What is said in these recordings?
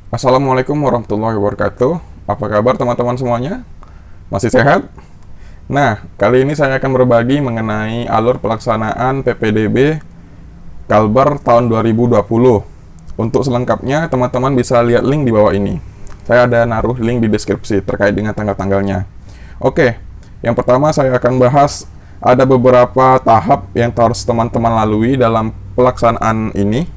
Assalamualaikum warahmatullahi wabarakatuh. Apa kabar teman-teman semuanya? Masih sehat? Nah, kali ini saya akan berbagi mengenai alur pelaksanaan PPDB Kalbar tahun 2020. Untuk selengkapnya, teman-teman bisa lihat link di bawah ini. Saya ada naruh link di deskripsi terkait dengan tanggal-tanggalnya. Oke, yang pertama saya akan bahas ada beberapa tahap yang harus teman-teman lalui dalam pelaksanaan ini.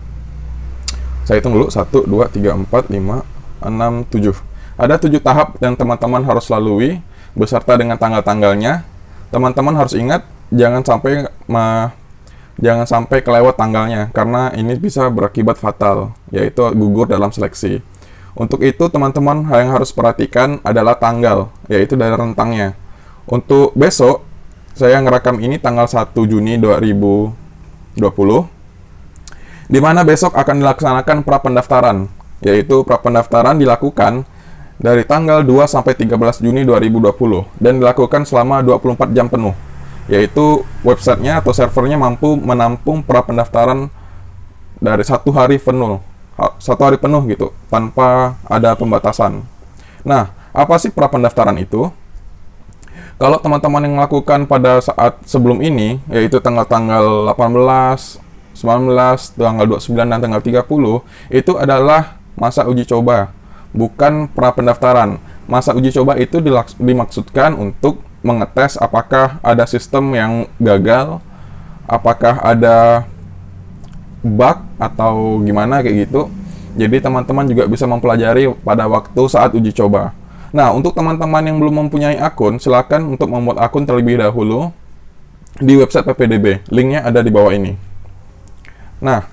Saya hitung dulu, 1, 2, 3, 4, 5, 6, 7. Ada 7 tahap yang teman-teman harus lalui beserta dengan tanggal-tanggalnya. Teman-teman harus ingat jangan sampai kelewat tanggalnya, karena ini bisa berakibat fatal, yaitu gugur dalam seleksi. Untuk itu teman-teman yang harus perhatikan adalah tanggal, yaitu dari rentangnya. Untuk besok, saya ngerekam ini tanggal 1 Juni 2020, di mana besok akan dilaksanakan prapendaftaran, yaitu prapendaftaran dilakukan dari tanggal 2 sampai 13 Juni 2020 dan dilakukan selama 24 jam penuh, yaitu websitenya atau servernya mampu menampung prapendaftaran dari satu hari penuh gitu, tanpa ada pembatasan. Nah, apa sih prapendaftaran itu? Kalau teman-teman yang melakukan pada saat sebelum ini, yaitu tanggal-tanggal 18, 19, tanggal 29, dan tanggal 30, itu adalah masa uji coba, bukan pra-pendaftaran. Masa uji coba itu dimaksudkan untuk mengetes apakah ada sistem yang gagal, apakah ada bug, atau gimana kayak gitu. Jadi teman-teman juga bisa mempelajari pada waktu saat uji coba. Nah, untuk teman-teman yang belum mempunyai akun, silakan untuk membuat akun terlebih dahulu di website PPDB. Linknya ada di bawah ini. Nah,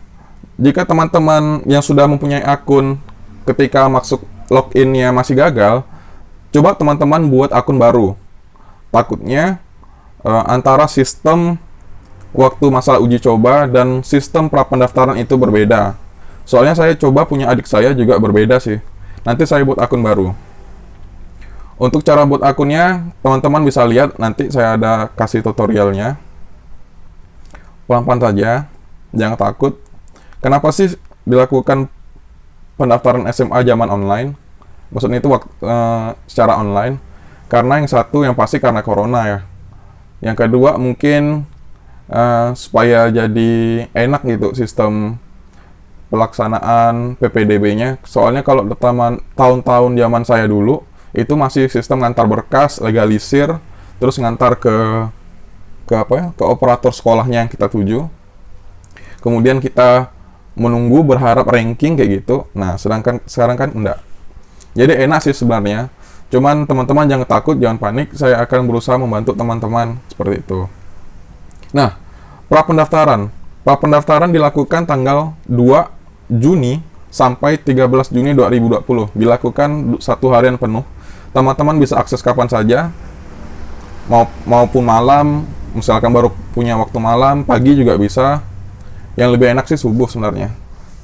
jika teman-teman yang sudah mempunyai akun ketika masuk loginnya masih gagal, coba teman-teman buat akun baru. Takutnya antara sistem waktu masa uji coba dan sistem prapendaftaran itu berbeda. Soalnya saya coba punya adik saya juga berbeda sih. Nanti saya buat akun baru. Untuk cara buat akunnya, teman-teman bisa lihat, nanti saya ada kasih tutorialnya. Pelan-pelan saja. Jangan takut. Kenapa sih dilakukan pendaftaran SMA zaman online? Maksudnya itu secara online. Karena yang satu yang pasti karena corona ya. Yang kedua mungkin supaya jadi enak gitu sistem pelaksanaan PPDB-nya. Soalnya kalau tahun-tahun zaman saya dulu itu masih sistem ngantar berkas, legalisir, terus ngantar ke operator sekolahnya yang kita tuju. Kemudian kita menunggu berharap ranking kayak gitu. Nah, sedangkan sekarang kan enggak. Jadi enak sih sebenarnya. Cuman teman-teman jangan takut, jangan panik. Saya akan berusaha membantu teman-teman seperti itu. Nah, prapendaftaran dilakukan tanggal 2 Juni sampai 13 Juni 2020. Dilakukan satu harian penuh. Teman-teman bisa akses kapan saja, maupun malam. Misalkan baru punya waktu malam, pagi juga bisa. Yang lebih enak sih subuh sebenarnya.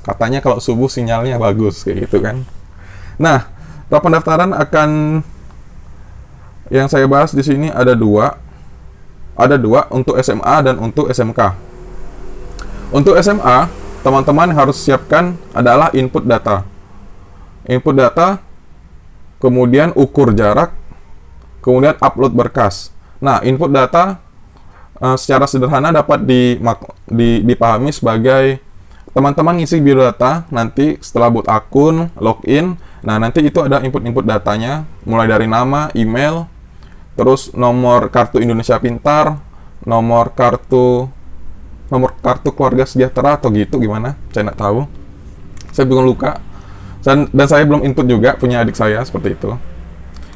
Katanya kalau subuh sinyalnya bagus kayak gitu kan. Nah, prapendaftaran yang saya bahas di sini ada dua. Ada dua untuk SMA dan untuk SMK. Untuk SMA, teman-teman harus siapkan adalah input data. Input data, kemudian ukur jarak, kemudian upload berkas. Nah, input data secara sederhana dapat dipahami sebagai teman-teman ngisi biodata, nanti setelah buat akun, login, nah nanti itu ada input-input datanya, mulai dari nama, email, terus nomor kartu Indonesia Pintar, nomor kartu keluarga sejahtera atau gitu, gimana? Saya nggak tahu. Saya belum luka. Dan saya belum input juga, punya adik saya seperti itu.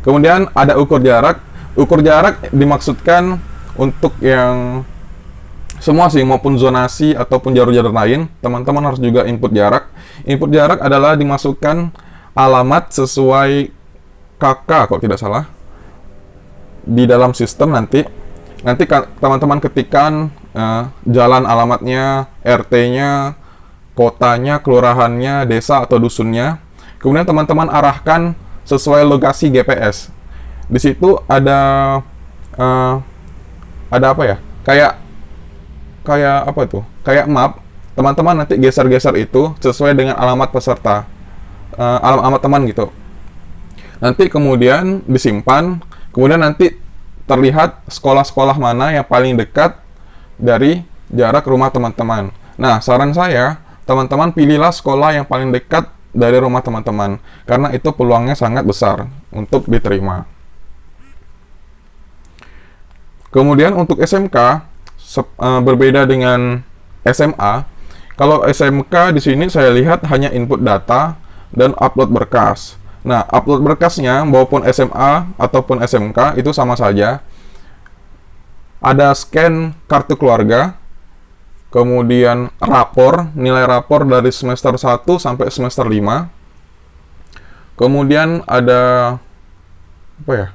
Kemudian ada ukur jarak. Ukur jarak dimaksudkan untuk yang semua sih, maupun zonasi ataupun jalur-jalur lain, teman-teman harus juga input jarak. Input jarak adalah dimasukkan alamat sesuai KK kalau tidak salah di dalam sistem. Nanti teman-teman ketikkan jalan alamatnya, RT-nya, kotanya, kelurahannya, desa atau dusunnya. Kemudian teman-teman arahkan sesuai lokasi GPS. Di situ ada apa ya? Kayak apa tuh? Kayak map. Teman-teman nanti geser-geser itu sesuai dengan alamat peserta. alamat teman gitu. Nanti kemudian disimpan, kemudian nanti terlihat sekolah-sekolah mana yang paling dekat dari jarak rumah teman-teman. Nah, saran saya, teman-teman pilihlah sekolah yang paling dekat dari rumah teman-teman, karena itu peluangnya sangat besar untuk diterima. Kemudian untuk SMK, berbeda dengan SMA. Kalau SMK di sini saya lihat hanya input data dan upload berkas. Nah, upload berkasnya maupun SMA ataupun SMK itu sama saja. Ada scan kartu keluarga, kemudian rapor, nilai rapor dari semester 1 sampai semester 5. Kemudian ada apa ya?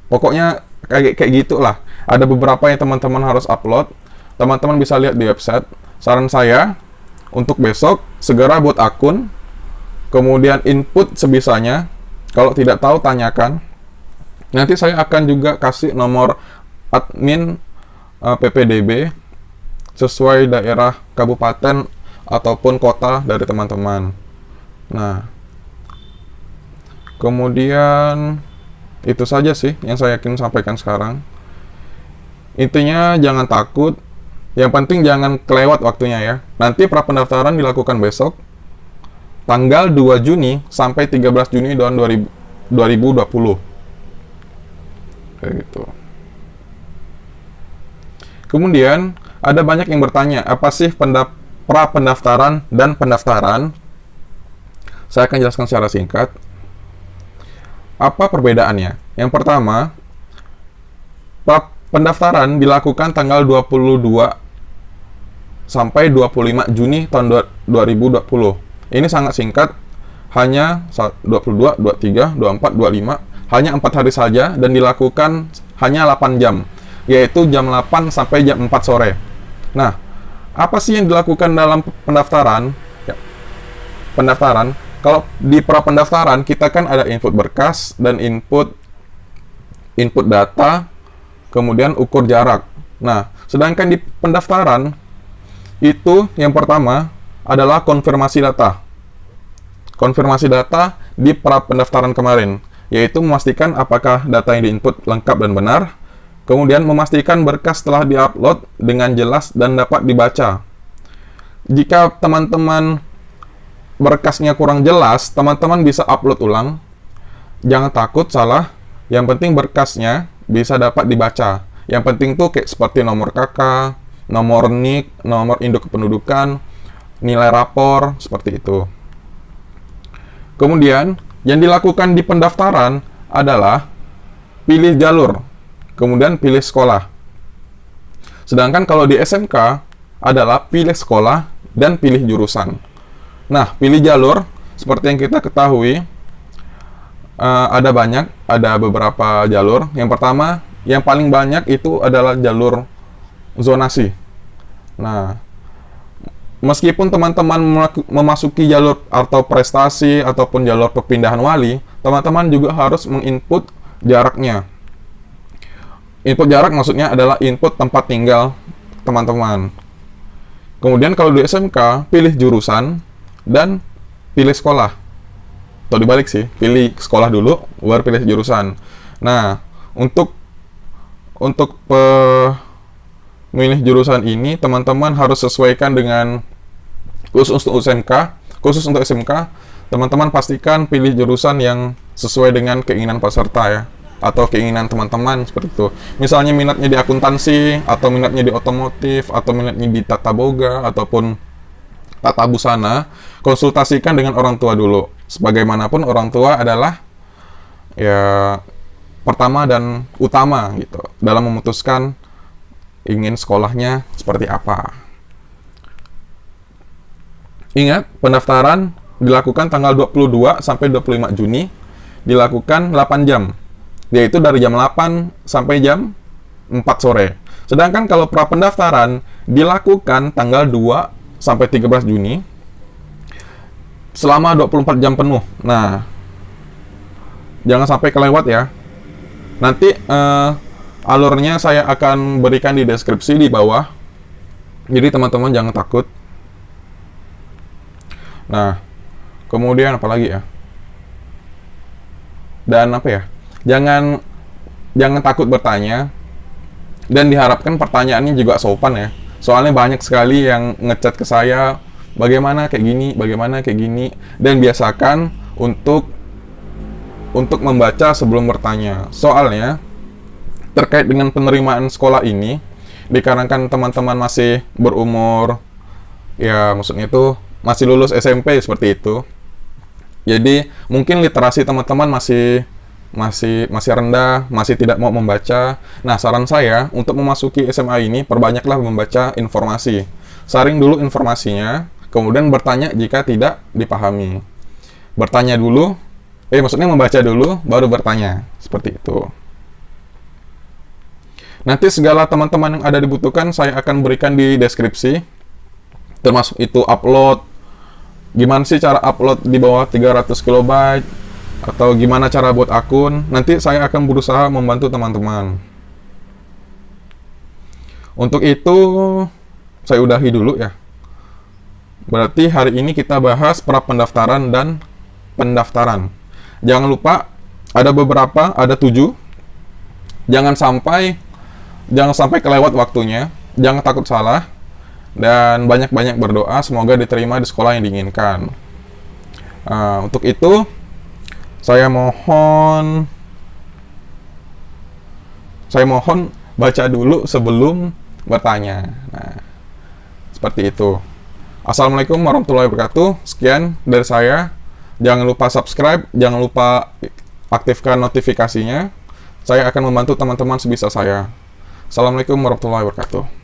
Pokoknya kayak gitulah. Ada beberapa yang teman-teman harus upload. Teman-teman bisa lihat di website. Saran saya untuk besok segera buat akun, kemudian input sebisanya. Kalau tidak tahu tanyakan. Nanti saya akan juga kasih nomor admin PPDB sesuai daerah kabupaten ataupun kota dari teman-teman. Nah, kemudian itu saja sih yang saya ingin sampaikan sekarang. Intinya jangan takut. Yang penting jangan kelewat waktunya ya. Nanti pra-pendaftaran dilakukan besok, tanggal 2 Juni sampai 13 Juni tahun 2020. Kayak gitu. Kemudian, ada banyak yang bertanya, apa sih pra-pendaftaran dan pendaftaran? Saya akan jelaskan secara singkat. Apa perbedaannya? Yang pertama, pendaftaran dilakukan tanggal 22 sampai 25 Juni tahun 2020. Ini sangat singkat, hanya 22, 23, 24, 25, hanya 4 hari saja dan dilakukan hanya 8 jam, yaitu jam 8 sampai jam 4 sore. Nah, apa sih yang dilakukan dalam pendaftaran? Ya, pendaftaran, kalau di pra-pendaftaran kita kan ada input berkas dan input data, kemudian ukur jarak. Nah, sedangkan di pendaftaran itu yang pertama adalah konfirmasi data. Konfirmasi data di pra-pendaftaran kemarin, yaitu memastikan apakah data yang diinput lengkap dan benar, kemudian memastikan berkas telah diupload dengan jelas dan dapat dibaca. Jika teman-teman berkasnya kurang jelas, teman-teman bisa upload ulang. Jangan takut salah, yang penting berkasnya bisa dapat dibaca. Yang penting tuh kayak seperti nomor KK, nomor NIK, nomor induk kependudukan, nilai rapor, seperti itu. Kemudian, yang dilakukan di pendaftaran adalah pilih jalur, kemudian pilih sekolah. Sedangkan kalau di SMK adalah pilih sekolah dan pilih jurusan. Nah, pilih jalur, seperti yang kita ketahui, ada beberapa jalur. Yang pertama, yang paling banyak itu adalah jalur zonasi. Nah, meskipun teman-teman memasuki jalur atau prestasi ataupun jalur perpindahan wali, teman-teman juga harus menginput jaraknya. Input jarak maksudnya adalah input tempat tinggal teman-teman. Kemudian kalau di SMK, pilih jurusan dan pilih sekolah. Atau dibalik sih, pilih sekolah dulu, baru pilih jurusan. Nah, untuk milih jurusan ini, teman-teman harus sesuaikan dengan khusus untuk SMK, teman-teman pastikan pilih jurusan yang sesuai dengan keinginan peserta ya, atau keinginan teman-teman seperti itu. Misalnya minatnya di akuntansi, atau minatnya di otomotif, atau minatnya di tata boga, ataupun tata busana, konsultasikan dengan orang tua dulu. Sebagaimanapun orang tua adalah ya pertama dan utama gitu dalam memutuskan ingin sekolahnya seperti apa. Ingat, pendaftaran dilakukan tanggal 22 sampai 25 Juni, dilakukan 8 jam, yaitu dari jam 8 sampai jam 4 sore. Sedangkan kalau pra-pendaftaran dilakukan tanggal 2 sampai 13 Juni, selama 24 jam penuh. Nah, jangan sampai kelewat ya. Nanti alurnya saya akan berikan di deskripsi di bawah. Jadi teman-teman jangan takut. Nah, kemudian apa lagi ya? Dan apa ya? Jangan takut bertanya, dan diharapkan pertanyaannya juga sopan ya. Soalnya banyak sekali yang ngechat ke saya, bagaimana kayak gini, dan biasakan untuk membaca sebelum bertanya. Soalnya terkait dengan penerimaan sekolah ini, dikarenakan teman-teman masih berumur, ya maksudnya itu masih lulus SMP seperti itu. Jadi mungkin literasi teman-teman masih rendah, masih tidak mau membaca. Nah, saran saya untuk memasuki SMA ini, perbanyaklah membaca informasi. Saring dulu informasinya, kemudian bertanya jika tidak dipahami. Bertanya dulu, maksudnya membaca dulu, baru bertanya. Seperti itu. Nanti segala teman-teman yang ada dibutuhkan, saya akan berikan di deskripsi. Termasuk itu upload. Gimana sih cara upload di bawah 300 KB? Atau gimana cara buat akun, nanti saya akan berusaha membantu teman-teman. Untuk itu, saya udahi dulu ya. Berarti hari ini kita bahas pra-pendaftaran dan pendaftaran. Jangan lupa, ada beberapa, ada 7. Jangan sampai kelewat waktunya, jangan takut salah, dan banyak-banyak berdoa, semoga diterima di sekolah yang diinginkan. Untuk itu, saya mohon baca dulu sebelum bertanya. Nah, seperti itu. Assalamualaikum warahmatullahi wabarakatuh. Sekian dari saya. Jangan lupa subscribe, jangan lupa aktifkan notifikasinya. Saya akan membantu teman-teman sebisa saya. Assalamualaikum warahmatullahi wabarakatuh.